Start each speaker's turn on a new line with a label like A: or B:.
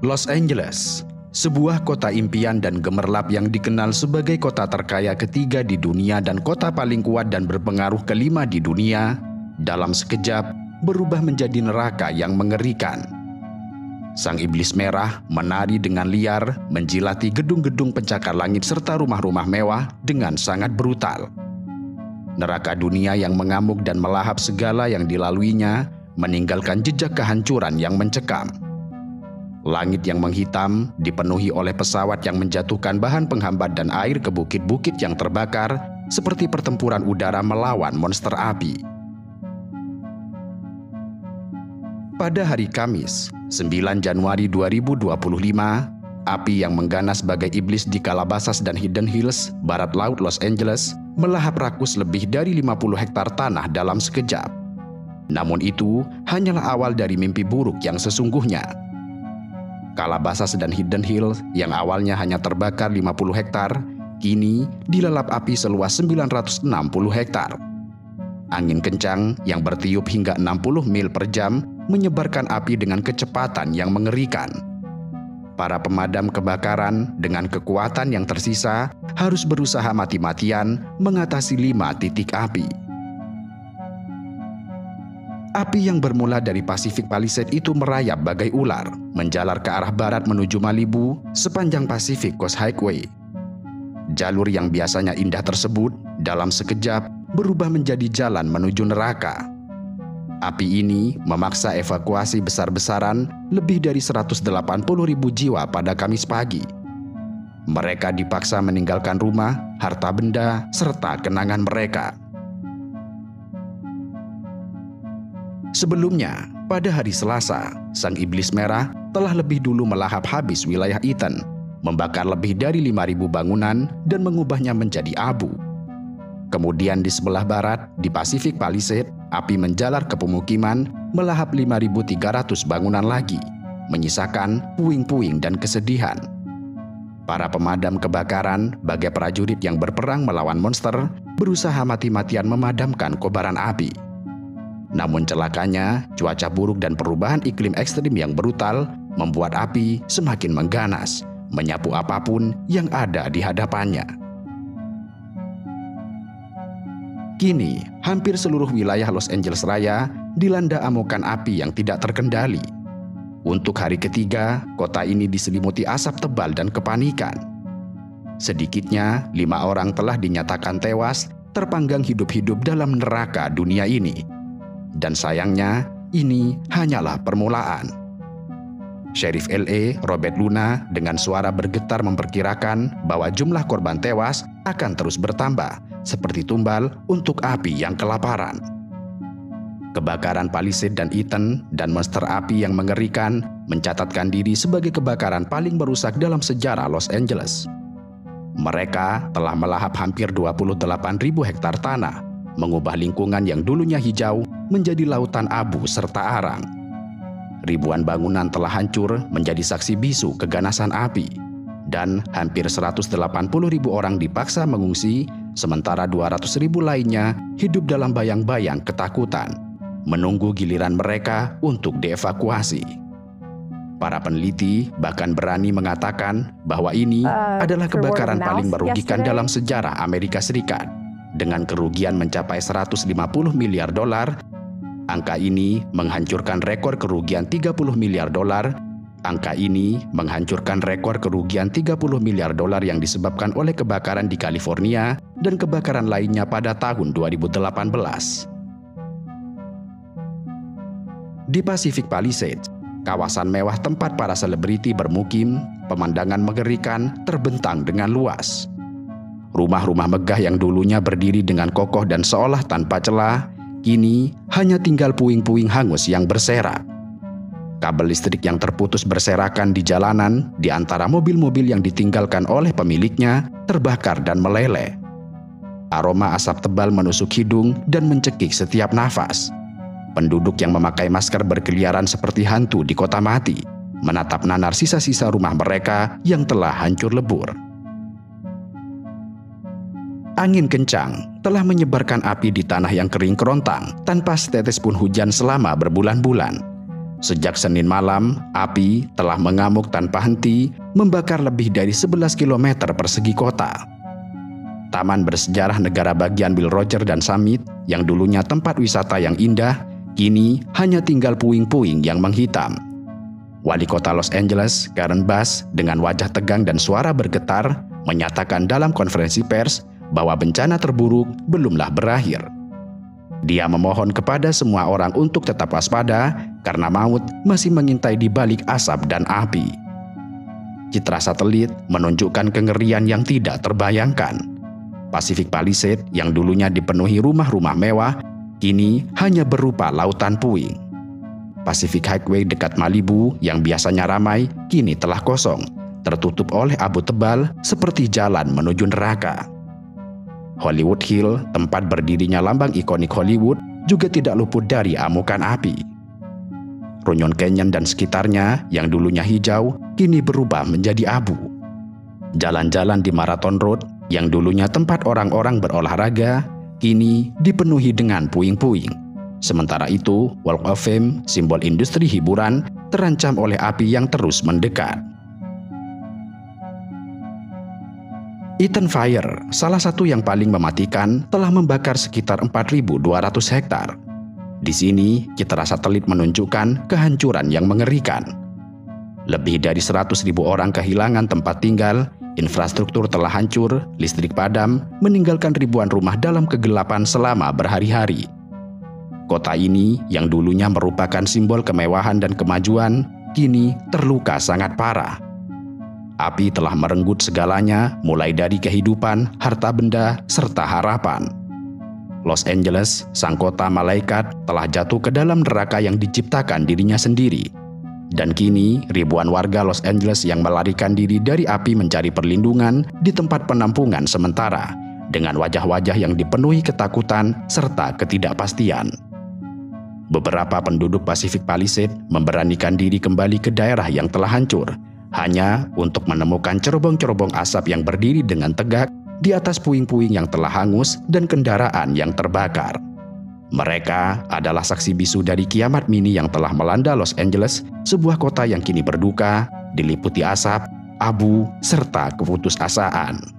A: Los Angeles, sebuah kota impian dan gemerlap yang dikenal sebagai kota terkaya ketiga di dunia dan kota paling kuat dan berpengaruh kelima di dunia, dalam sekejap berubah menjadi neraka yang mengerikan. Sang iblis merah menari dengan liar, menjilati gedung-gedung pencakar langit serta rumah-rumah mewah dengan sangat brutal. Neraka dunia yang mengamuk dan melahap segala yang dilaluinya, meninggalkan jejak kehancuran yang mencekam. Langit yang menghitam dipenuhi oleh pesawat yang menjatuhkan bahan penghambat dan air ke bukit-bukit yang terbakar, seperti pertempuran udara melawan monster api. Pada hari Kamis, 9 Januari 2025, api yang mengganas sebagai iblis di Calabasas dan Hidden Hills, barat laut Los Angeles, melahap rakus lebih dari 50 hektar tanah dalam sekejap. Namun itu hanyalah awal dari mimpi buruk yang sesungguhnya. Calabasas dan Hidden Hills yang awalnya hanya terbakar 50 hektar, kini dilalap api seluas 960 hektar. Angin kencang yang bertiup hingga 60 mil per jam menyebarkan api dengan kecepatan yang mengerikan. Para pemadam kebakaran dengan kekuatan yang tersisa harus berusaha mati-matian mengatasi 5 titik api. Api yang bermula dari Pacific Palisades itu merayap bagai ular, menjalar ke arah barat menuju Malibu sepanjang Pacific Coast Highway. Jalur yang biasanya indah tersebut dalam sekejap berubah menjadi jalan menuju neraka. Api ini memaksa evakuasi besar-besaran lebih dari 180.000 jiwa pada Kamis pagi. Mereka dipaksa meninggalkan rumah, harta benda, serta kenangan mereka. Sebelumnya, pada hari Selasa, sang iblis merah telah lebih dulu melahap habis wilayah Eaton, membakar lebih dari 5.000 bangunan dan mengubahnya menjadi abu. Kemudian di sebelah barat, di Pacific Palisades, api menjalar ke pemukiman, melahap 5.300 bangunan lagi, menyisakan puing-puing dan kesedihan. Para pemadam kebakaran, bagai prajurit yang berperang melawan monster, berusaha mati-matian memadamkan kobaran api. Namun celakanya, cuaca buruk dan perubahan iklim ekstrim yang brutal membuat api semakin mengganas, menyapu apapun yang ada di hadapannya. Kini, hampir seluruh wilayah Los Angeles Raya dilanda amukan api yang tidak terkendali. Untuk hari ketiga, kota ini diselimuti asap tebal dan kepanikan. Sedikitnya, 5 orang telah dinyatakan tewas, terpanggang hidup-hidup dalam neraka dunia ini. Dan sayangnya, ini hanyalah permulaan. Sheriff LA, Robert Luna, dengan suara bergetar memperkirakan bahwa jumlah korban tewas akan terus bertambah, seperti tumbal untuk api yang kelaparan. Kebakaran Palisades dan Eaton dan monster api yang mengerikan mencatatkan diri sebagai kebakaran paling merusak dalam sejarah Los Angeles. Mereka telah melahap hampir 28.000 hektar tanah, mengubah lingkungan yang dulunya hijau menjadi lautan abu serta arang. Ribuan bangunan telah hancur menjadi saksi bisu keganasan api, dan hampir 180.000 orang dipaksa mengungsi, sementara 200.000 lainnya hidup dalam bayang-bayang ketakutan, menunggu giliran mereka untuk dievakuasi. Para peneliti bahkan berani mengatakan bahwa ini adalah kebakaran paling merugikan dalam sejarah Amerika Serikat, dengan kerugian mencapai 150 miliar dolar. Angka ini menghancurkan rekor kerugian 30 miliar dolar. Angka ini menghancurkan rekor kerugian 30 miliar dolar yang disebabkan oleh kebakaran di California dan kebakaran lainnya pada tahun 2018. Di Pacific Palisades, kawasan mewah tempat para selebriti bermukim, pemandangan mengerikan terbentang dengan luas. Rumah-rumah megah yang dulunya berdiri dengan kokoh dan seolah tanpa celah, kini hanya tinggal puing-puing hangus yang berserak. Kabel listrik yang terputus berserakan di jalanan di antara mobil-mobil yang ditinggalkan oleh pemiliknya terbakar dan meleleh. Aroma asap tebal menusuk hidung dan mencekik setiap nafas. Penduduk yang memakai masker berkeliaran seperti hantu di kota mati, menatap nanar sisa-sisa rumah mereka yang telah hancur lebur. Angin kencang telah menyebarkan api di tanah yang kering kerontang tanpa setetes pun hujan selama berbulan-bulan. Sejak Senin malam, api telah mengamuk tanpa henti, membakar lebih dari 11 km persegi kota. Taman bersejarah negara bagian Will Rogers dan Summit, yang dulunya tempat wisata yang indah, kini hanya tinggal puing-puing yang menghitam. Wali kota Los Angeles, Karen Bass, dengan wajah tegang dan suara bergetar, menyatakan dalam konferensi pers bahwa bencana terburuk belumlah berakhir. Dia memohon kepada semua orang untuk tetap waspada karena maut masih mengintai di balik asap dan api. Citra satelit menunjukkan kengerian yang tidak terbayangkan. Pacific Palisades yang dulunya dipenuhi rumah-rumah mewah, kini hanya berupa lautan puing. Pacific Highway dekat Malibu yang biasanya ramai, kini telah kosong, tertutup oleh abu tebal seperti jalan menuju neraka. Hollywood Hill, tempat berdirinya lambang ikonik Hollywood, juga tidak luput dari amukan api. Runyon Canyon dan sekitarnya yang dulunya hijau, kini berubah menjadi abu. Jalan-jalan di Marathon Road, yang dulunya tempat orang-orang berolahraga, kini dipenuhi dengan puing-puing. Sementara itu, Walk of Fame, simbol industri hiburan, terancam oleh api yang terus mendekat. Eaton Fire, salah satu yang paling mematikan, telah membakar sekitar 4.200 hektar. Di sini, citra satelit menunjukkan kehancuran yang mengerikan. Lebih dari 100.000 orang kehilangan tempat tinggal, infrastruktur telah hancur, listrik padam, meninggalkan ribuan rumah dalam kegelapan selama berhari-hari. Kota ini, yang dulunya merupakan simbol kemewahan dan kemajuan, kini terluka sangat parah. Api telah merenggut segalanya, mulai dari kehidupan, harta benda, serta harapan. Los Angeles, sang kota malaikat, telah jatuh ke dalam neraka yang diciptakan dirinya sendiri. Dan kini, ribuan warga Los Angeles yang melarikan diri dari api mencari perlindungan di tempat penampungan sementara, dengan wajah-wajah yang dipenuhi ketakutan serta ketidakpastian. Beberapa penduduk Pacific Palisades memberanikan diri kembali ke daerah yang telah hancur, hanya untuk menemukan cerobong-cerobong asap yang berdiri dengan tegak di atas puing-puing yang telah hangus dan kendaraan yang terbakar. Mereka adalah saksi bisu dari kiamat mini yang telah melanda Los Angeles, sebuah kota yang kini berduka, diliputi asap, abu, serta keputusasaan.